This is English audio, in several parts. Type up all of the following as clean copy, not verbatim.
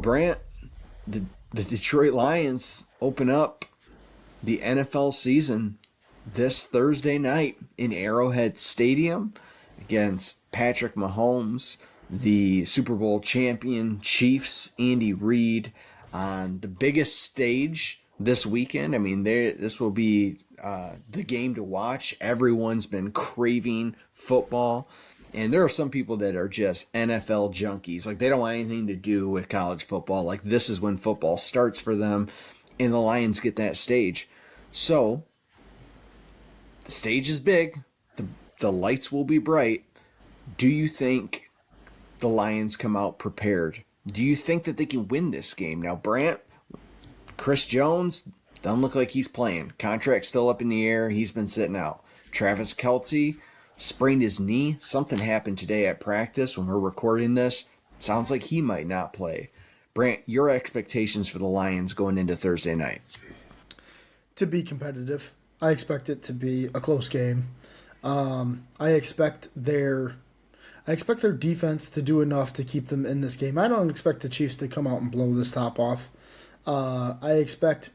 Brant, the Detroit Lions open up the NFL season this Thursday night in Arrowhead Stadium against Patrick Mahomes, the Super Bowl champion Chiefs, Andy Reid, on the biggest stage this weekend. I mean, this will be the game to watch. Everyone's been craving football. And there are some people that are just NFL junkies. Like, they don't want anything to do with college football. Like, this is when football starts for them, and the Lions get that stage. So, the stage is big. The lights will be bright. Do you think the Lions come out prepared? Do you think that they can win this game? Now, Brant, Chris Jones, doesn't look like he's playing. Contract's still up in the air. He's been sitting out. Travis Kelce sprained his knee. Something happened today at practice when we're recording this. Sounds like he might not play. Brant, your expectations for the Lions going into Thursday night? To be competitive. I expect it to be a close game. I expect their defense to do enough to keep them in this game. I don't expect the Chiefs to come out and blow this top off. I expect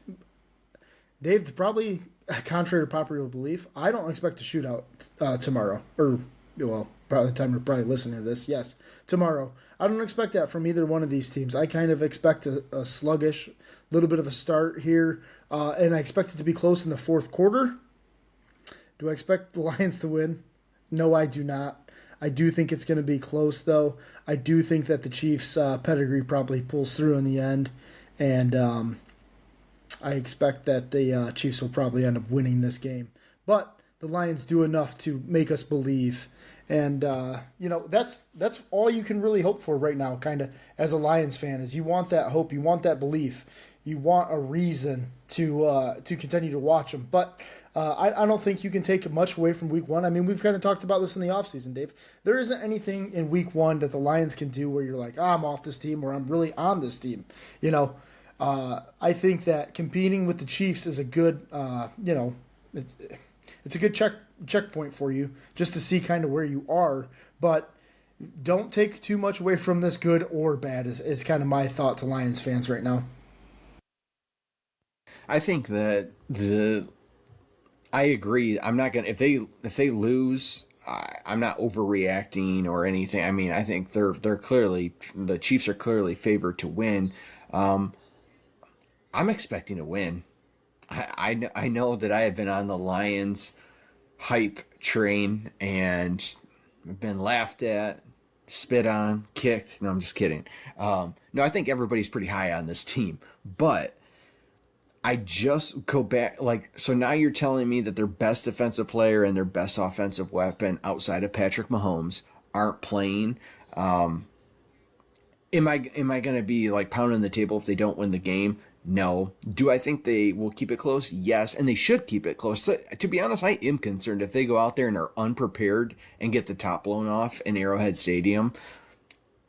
Dave to probably, contrary to popular belief, I don't expect a shootout tomorrow. Or, well, by the time you're probably listening to this, yes, tomorrow. I don't expect that from either one of these teams. I kind of expect a sluggish, little bit of a start here, and I expect it to be close in the fourth quarter. Do I expect the Lions to win? No, I do not. I do think it's going to be close, though. I do think that the Chiefs' pedigree probably pulls through in the end, and I expect that the Chiefs will probably end up winning this game. But the Lions do enough to make us believe, and that's all you can really hope for right now, kind of as a Lions fan, is you want that hope, you want that belief, you want a reason to continue to watch them. But I don't think you can take much away from week one. I mean, we've kind of talked about this in the offseason, Dave. There isn't anything in week one that the Lions can do where you're like, I'm off this team or I'm really on this team. I think that competing with the Chiefs is a good, it's a good checkpoint for you just to see kind of where you are. But don't take too much away from this, good or bad, is kind of my thought to Lions fans right now. I think that I agree. I'm not gonna if they lose. I'm not overreacting or anything. I mean, I think they're clearly, the Chiefs are clearly favored to win. I'm expecting a win. I know that I have been on the Lions hype train and been laughed at, spit on, kicked. No, I'm just kidding. No, I think everybody's pretty high on this team, but I just go back, so now you're telling me that their best defensive player and their best offensive weapon outside of Patrick Mahomes aren't playing. Am I going to be pounding the table if they don't win the game? No. Do I think they will keep it close? Yes, and they should keep it close. To be honest, I am concerned if they go out there and are unprepared and get the top blown off in Arrowhead Stadium.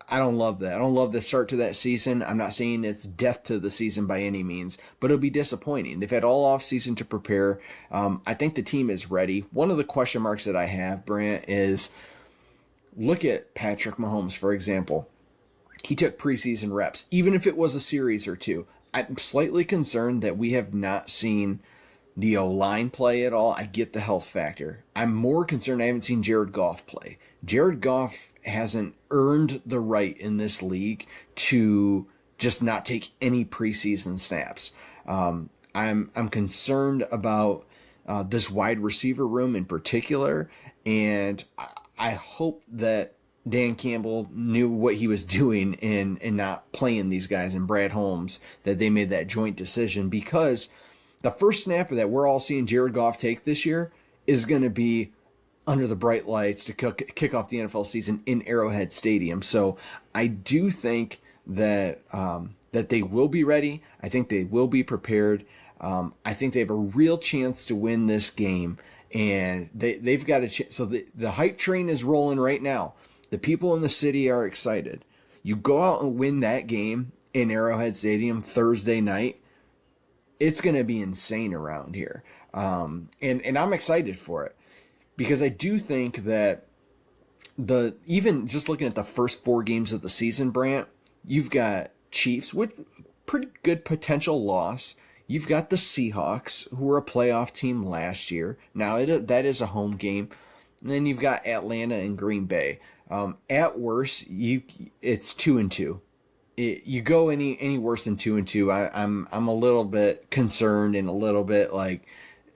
I don't love that. I don't love the start to that season. I'm not saying it's death to the season by any means, but it'll be disappointing. They've had all off season to prepare. I think the team is ready. One of the question marks that I have, Brant, is look at Patrick Mahomes, for example. He took preseason reps, even if it was a series or two. I'm slightly concerned that we have not seen the O-line play at all. I get the health factor. I'm more concerned I haven't seen Jared Goff play. Jared Goff hasn't earned the right in this league to just not take any preseason snaps. I'm concerned about this wide receiver room in particular, and I hope that Dan Campbell knew what he was doing in not playing these guys, and Brad Holmes, that they made that joint decision, because the first snap that we're all seeing Jared Goff take this year is going to be under the bright lights to kick off the NFL season in Arrowhead Stadium. So I do think that that they will be ready. I think they will be prepared. I think they have a real chance to win this game, and they've got a chance. So the hype train is rolling right now. The people in the city are excited. You go out and win that game in Arrowhead Stadium Thursday night, it's going to be insane around here. And I'm excited for it, because I do think that even just looking at the first 4 games of the season, Brant, you've got Chiefs, with pretty good potential loss. You've got the Seahawks, who were a playoff team last year. Now that is a home game. And then you've got Atlanta and Green Bay. At worst, it's 2-2. You go any worse than 2-2, I'm a little bit concerned and a little bit like,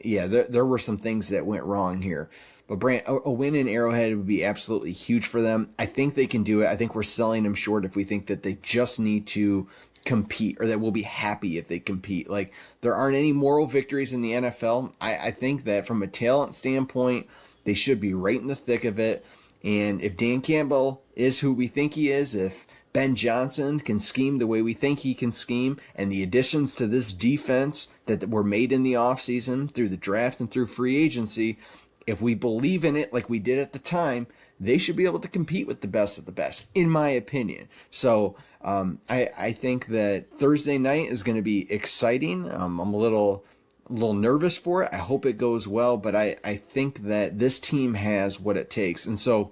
yeah, there were some things that went wrong here. But Brant, a win in Arrowhead would be absolutely huge for them. I think they can do it. I think we're selling them short if we think that they just need to compete, or that we'll be happy if they compete. Like, there aren't any moral victories in the NFL. I think that from a talent standpoint, they should be right in the thick of it. And if Dan Campbell is who we think he is, if Ben Johnson can scheme the way we think he can scheme, and the additions to this defense that were made in the offseason through the draft and through free agency, if we believe in it like we did at the time, they should be able to compete with the best of the best, in my opinion. So I think that Thursday night is going to be exciting. I'm a little nervous for it. I hope it goes well, but I think that this team has what it takes. And so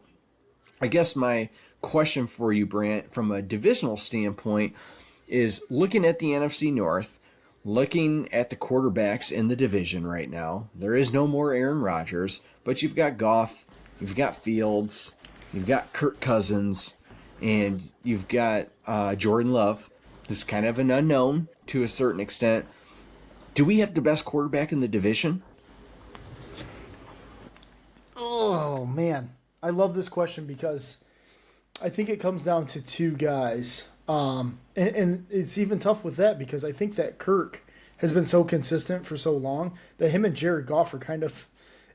I guess my question for you, Brant, from a divisional standpoint, is looking at the NFC North, looking at the quarterbacks in the division right now. There is no more Aaron Rodgers, but you've got Goff, you've got Fields, you've got Kirk Cousins, and you've got Jordan Love, who's kind of an unknown to a certain extent. Do we have the best quarterback in the division? Oh, man. I love this question because I think it comes down to two guys. And it's even tough with that because I think that Kirk has been so consistent for so long that him and Jared Goff are kind of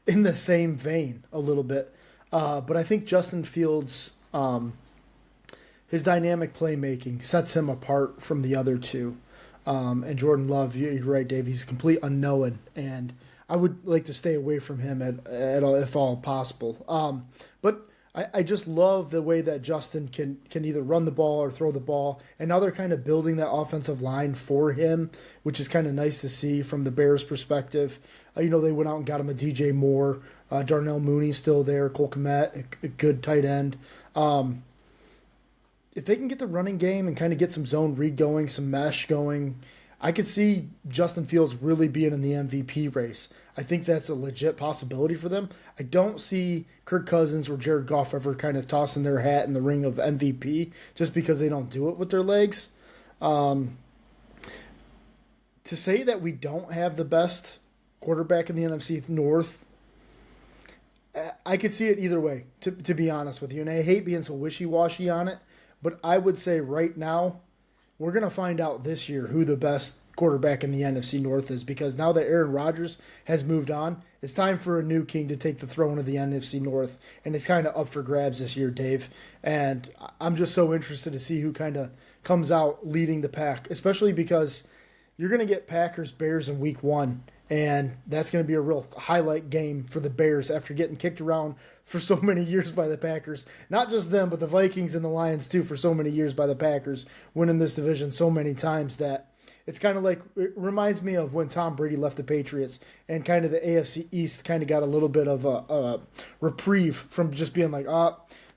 in the same vein a little bit. But I think Justin Fields, his dynamic playmaking sets him apart from the other two. And Jordan Love, you're right, Dave. He's a complete unknown, and I would like to stay away from him at all, if all possible. But I just love the way that Justin can either run the ball or throw the ball, and now they're kind of building that offensive line for him, which is kind of nice to see from the Bears' perspective. They went out and got him a DJ Moore, Darnell Mooney's still there, Cole Kmet, a good tight end. If they can get the running game and kind of get some zone read going, some mesh going, I could see Justin Fields really being in the MVP race. I think that's a legit possibility for them. I don't see Kirk Cousins or Jared Goff ever kind of tossing their hat in the ring of MVP just because they don't do it with their legs. To say that we don't have the best quarterback in the NFC North, I could see it either way, to be honest with you. And I hate being so wishy-washy on it, but I would say right now, we're going to find out this year who the best quarterback in the NFC North is, because now that Aaron Rodgers has moved on, it's time for a new king to take the throne of the NFC North, and it's kind of up for grabs this year, Dave. And I'm just so interested to see who kind of comes out leading the pack, especially because you're going to get Packers-Bears in week 1, and that's going to be a real highlight game for the Bears after getting kicked around for so many years by the Packers. Not just them, but the Vikings and the Lions too for so many years by the Packers, winning this division so many times that it's kind of like, it reminds me of when Tom Brady left the Patriots and kind of the AFC East kind of got a little bit of a reprieve from just being like,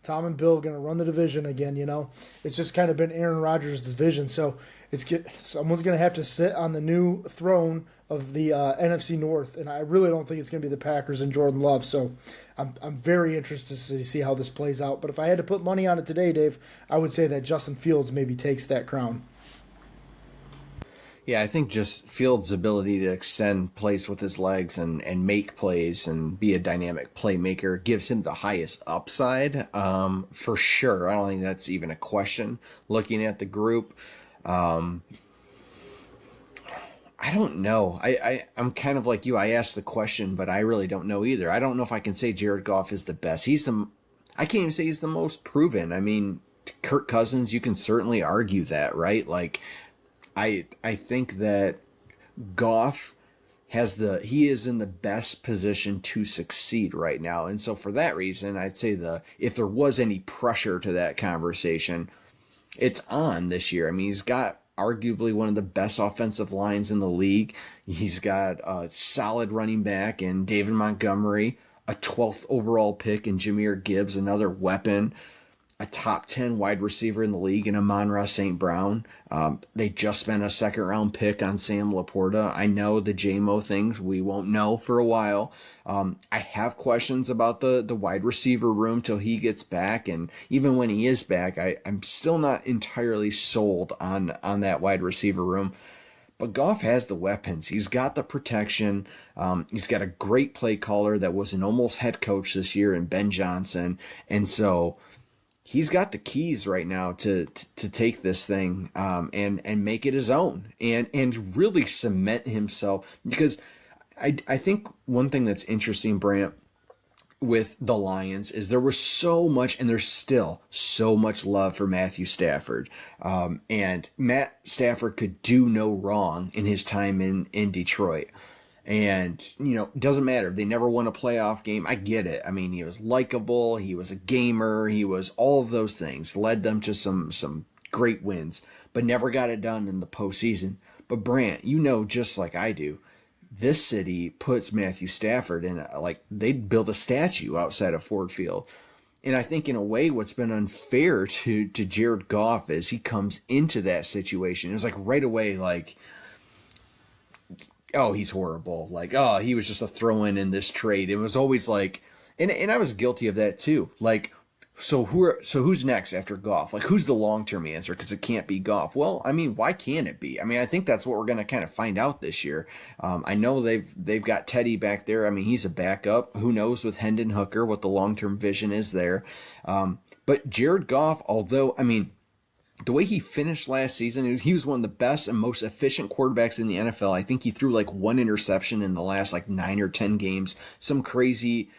Tom and Bill going to run the division again, It's just kind of been Aaron Rodgers' division. So someone's going to have to sit on the new throne of the NFC North, and I really don't think it's going to be the Packers and Jordan Love. So I'm very interested to see how this plays out. But if I had to put money on it today, Dave, I would say that Justin Fields maybe takes that crown. Yeah, I think just Fields' ability to extend plays with his legs and make plays and be a dynamic playmaker gives him the highest upside, for sure. I don't think that's even a question looking at the group. I don't know. I'm kind of like you. I asked the question, but I really don't know either. I don't know if I can say Jared Goff is the best. I can't even say he's the most proven. I mean, Kirk Cousins, you can certainly argue that, right? Like, I think that Goff he is in the best position to succeed right now. And so for that reason, I'd say if there was any pressure to that conversation, it's on this year. I mean, he's got arguably one of the best offensive lines in the league. He's got a solid running back in David Montgomery, a 12th overall pick in Jahmyr Gibbs, another weapon. a top 10 wide receiver in the league in Amon-Ra St. Brown. They just spent a second round pick on Sam Laporta. I know the JMO things we won't know for a while. I have questions about the wide receiver room till he gets back. And even when he is back, I'm still not entirely sold on that wide receiver room. But Goff has the weapons. He's got the protection. He's got a great play caller that was an almost head coach this year in Ben Johnson. And so he's got the keys right now to take this thing and make it his own and really cement himself. Because I think one thing that's interesting, Brant, with the Lions is there was so much, and there's still so much love for Matthew Stafford. And Matt Stafford could do no wrong in his time in Detroit. And, it doesn't matter. They never won a playoff game. I get it. I mean, he was likable. He was a gamer. He was all of those things. Led them to some great wins, but never got it done in the postseason. But Brant, just like I do, this city puts Matthew Stafford in, they'd build a statue outside of Ford Field. And I think in a way what's been unfair to Jared Goff is he comes into that situation. It was right away, oh, he's horrible. Oh, he was just a throw-in in this trade. It was always and I was guilty of that too. So who's next after Goff? Who's the long-term answer? Because it can't be Goff. Well, I mean, why can't it be? I mean, I think that's what we're going to kind of find out this year. I know they've got Teddy back there. I mean, he's a backup. Who knows with Hendon Hooker what the long-term vision is there. But Jared Goff, although, I mean, the way he finished last season, he was one of the best and most efficient quarterbacks in the NFL. I think he threw one interception in the last 9 or 10 games. Some crazy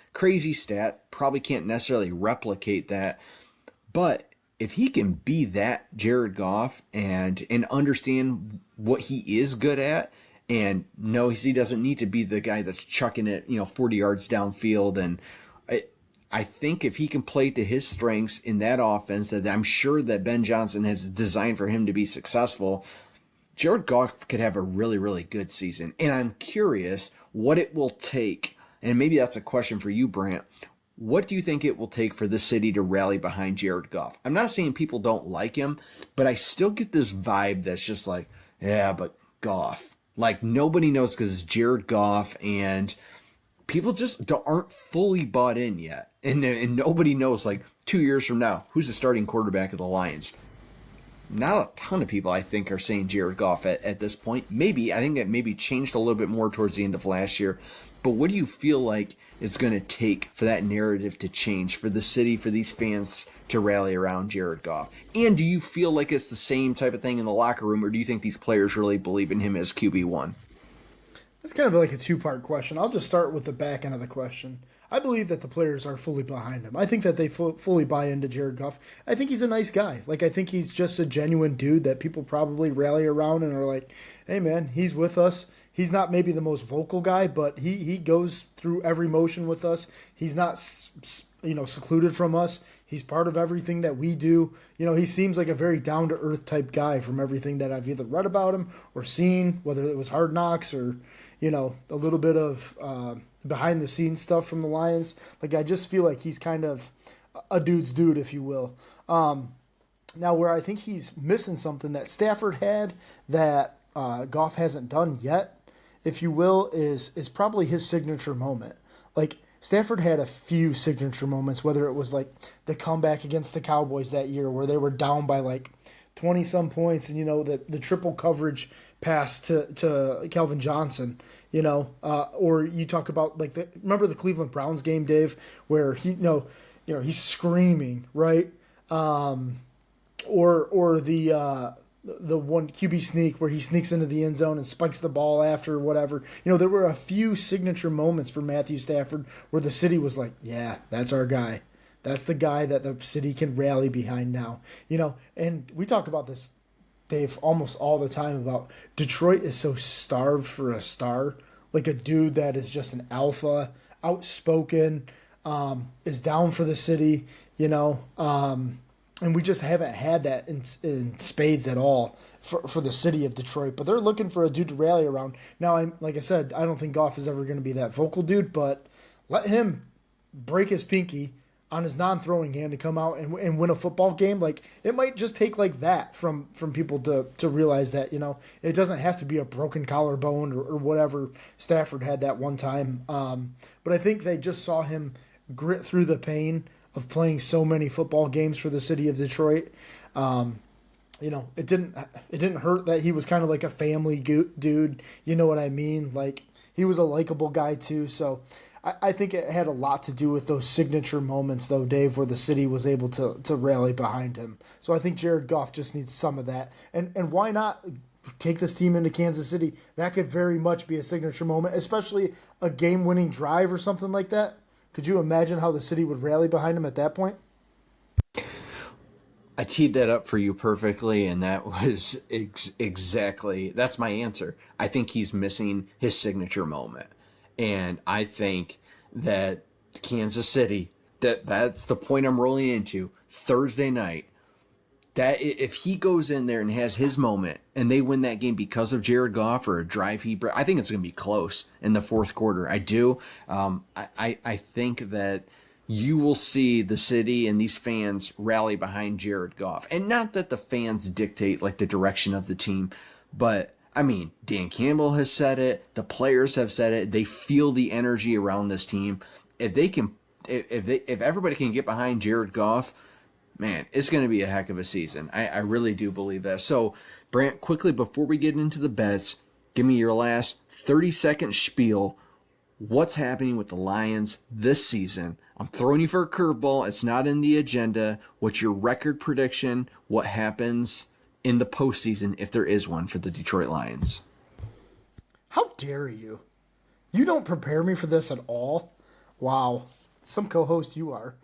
stat. Probably can't necessarily replicate that. But if he can be that Jared Goff and understand what he is good at, and knows he doesn't need to be the guy that's chucking it, 40 yards downfield, and I think if he can play to his strengths in that offense that I'm sure that Ben Johnson has designed for him to be successful, Jared Goff could have a really, really good season. And I'm curious what it will take, and maybe that's a question for you, Brant. What do you think it will take for the city to rally behind Jared Goff? I'm not saying people don't like him, but I still get this vibe that's just yeah, but Goff. Nobody knows because it's Jared Goff, and people just aren't fully bought in yet. And nobody knows, 2 years from now, who's the starting quarterback of the Lions? Not a ton of people, I think, are saying Jared Goff at this point. I think that maybe changed a little bit more towards the end of last year. But what do you feel like it's going to take for that narrative to change, for the city, for these fans to rally around Jared Goff? And do you feel like it's the same type of thing in the locker room, or do you think these players really believe in him as QB1? That's kind of a two-part question. I'll just start with the back end of the question. I believe that the players are fully behind him. I think that they fully buy into Jared Goff. I think he's a nice guy. I think he's just a genuine dude that people probably rally around and are hey, man, he's with us. He's not maybe the most vocal guy, but he goes through every motion with us. He's not, secluded from us. He's part of everything that we do. He seems like a very down-to-earth type guy from everything that I've either read about him or seen, whether it was Hard Knocks or, a little bit of behind-the-scenes stuff from the Lions. I just feel like he's kind of a dude's dude, if you will. Now, where I think he's missing something that Stafford had that Goff hasn't done yet, if you will, is probably his signature moment. Stafford had a few signature moments, whether it was the comeback against the Cowboys that year where they were down by 20-some points, and the triple coverage pass to Calvin Johnson, or you talk about remember the Cleveland Browns game, Dave, where he's screaming, right? Or the one QB sneak where he sneaks into the end zone and spikes the ball after or whatever. There were a few signature moments for Matthew Stafford where the city was yeah, that's our guy. That's the guy that the city can rally behind now. And we talk about this, Dave, almost all the time about Detroit is so starved for a star, a dude that is just an alpha, outspoken, is down for the city, and we just haven't had that in spades at all for the city of Detroit. But they're looking for a dude to rally around. Now, like I said, I don't think Goff is ever going to be that vocal dude, but let him break his pinky, on his non-throwing hand to come out and win a football game. Like, it might just take like that from people to realize that, it doesn't have to be a broken collarbone or whatever Stafford had that one time. But I think they just saw him grit through the pain of playing so many football games for the city of Detroit. It didn't hurt that he was kind of like a family dude. You know what I mean? Like, he was a likable guy too. So I think it had a lot to do with those signature moments, though, Dave, where the city was able to rally behind him. So I think Jared Goff just needs some of that. And why not take this team into Kansas City? That could very much be a signature moment, especially a game-winning drive or something like that. Could you imagine how the city would rally behind him at that point? I teed that up for you perfectly, and that was exactly, that's my answer. I think he's missing his signature moment. And I think that Kansas City, that's the point I'm rolling into. Thursday night, that if he goes in there and has his moment and they win that game because of Jared Goff or a drive I think it's going to be close in the fourth quarter. I do. I think that you will see the city and these fans rally behind Jared Goff. And not that the fans dictate like the direction of the team, but I mean, Dan Campbell has said it. The players have said it. They feel the energy around this team. If they can, if everybody can get behind Jared Goff, man, it's going to be a heck of a season. I really do believe that. So, Brant, quickly before we get into the bets, give me your last 30-second spiel. What's happening with the Lions this season? I'm throwing you for a curveball. It's not in the agenda. What's your record prediction? What happens in the postseason, if there is one, for the Detroit Lions? How dare you? You don't prepare me for this at all. Wow. Some co-host you are.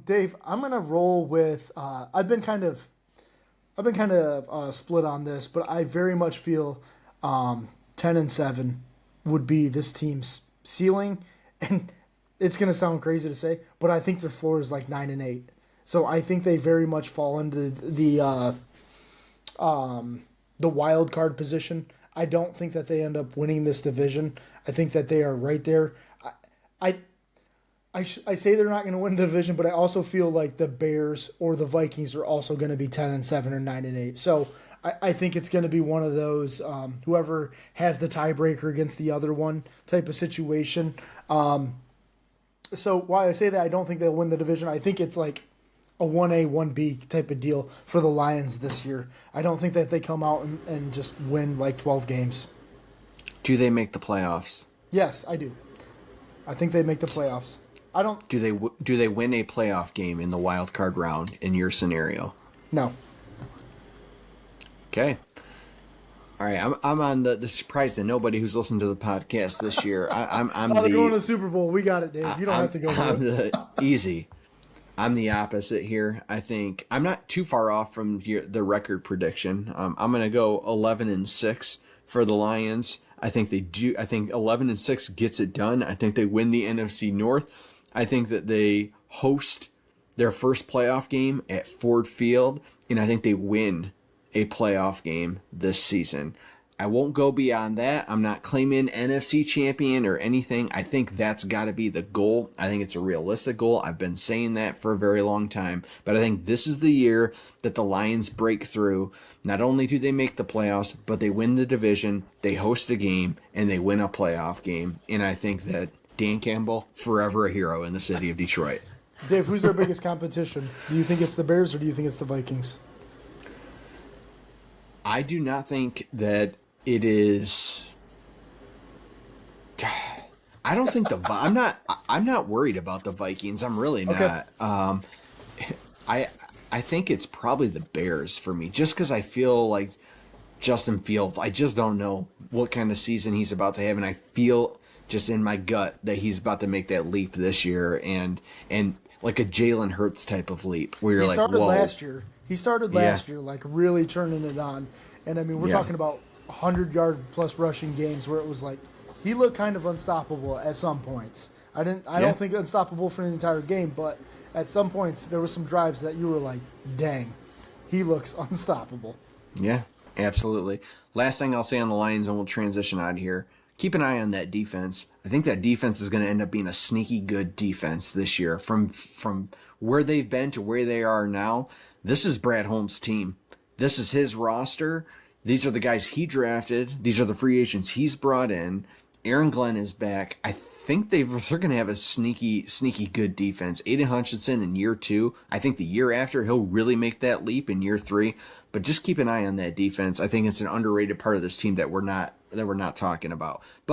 Dave, I'm going to roll with, I've been kind of split on this, but I very much feel 10-7 would be this team's ceiling. And it's going to sound crazy to say, but I think their floor is like 9-8. So I think they very much fall into the wild card position. I don't think that they end up winning this division. I think that they are right there. I say they're not going to win the division, but I also feel like the Bears or the Vikings are also going to be 10-7 or 9-8. So I think it's going to be one of those whoever has the tiebreaker against the other one type of situation. So why I say that I don't think they'll win the division, I think it's like a 1A, 1B type of deal for the Lions this year. I don't think that they come out and just win like 12 games. Do they make the playoffs? Yes, I do. I think they make the playoffs. I don't. Do they win a playoff game in the wild card round in your scenario? No. Okay. All right, I'm on the surprise that nobody who's listened to the podcast this year. I'm they're going to the Super Bowl. We got it, Dave. You don't have to go. Easy. I'm the opposite here. I think I'm not too far off from the record prediction. I'm going to go 11-6 for the Lions. I think they do. I think 11-6 gets it done. I think they win the NFC North. I think that they host their first playoff game at Ford Field, and I think they win a playoff game this season. I won't go beyond that. I'm not claiming NFC champion or anything. I think that's got to be the goal. I think it's a realistic goal. I've been saying that for a very long time. But I think this is the year that the Lions break through. Not only do they make the playoffs, but they win the division, they host a game, and they win a playoff game. And I think that Dan Campbell, forever a hero in the city of Detroit. Dave, who's their biggest competition? Do you think it's the Bears or do you think it's the Vikings? I do not think that it is. I don't think I'm not worried about the Vikings. I'm really not. Okay. I think it's probably the Bears for me, just because I feel like Justin Fields. I just don't know what kind of season he's about to have, and I feel just in my gut that he's about to make that leap this year, and like a Jalen Hurts type of leap, where you're like, whoa. He started last year, like really turning it on. And I mean, we're talking about 100-yard plus rushing games where it was like he looked kind of unstoppable at some points. I don't think unstoppable for the entire game, but at some points there were some drives that you were like, dang, he looks unstoppable. Yeah, absolutely. Last thing I'll say on the Lions, and we'll transition out of here. keep an eye on that defense. I think that defense is going to end up being a sneaky good defense this year. From where they've been to where they are now, this is Brad Holmes' team. This is his roster. These are the guys he drafted. These are the free agents he's brought in. Aaron Glenn is back. I think they're going to have a sneaky good defense. Aiden Hutchinson in year 2. I think the year after he'll really make that leap in year 3. But just keep an eye on that defense. I think it's an underrated part of this team that we're not talking about. But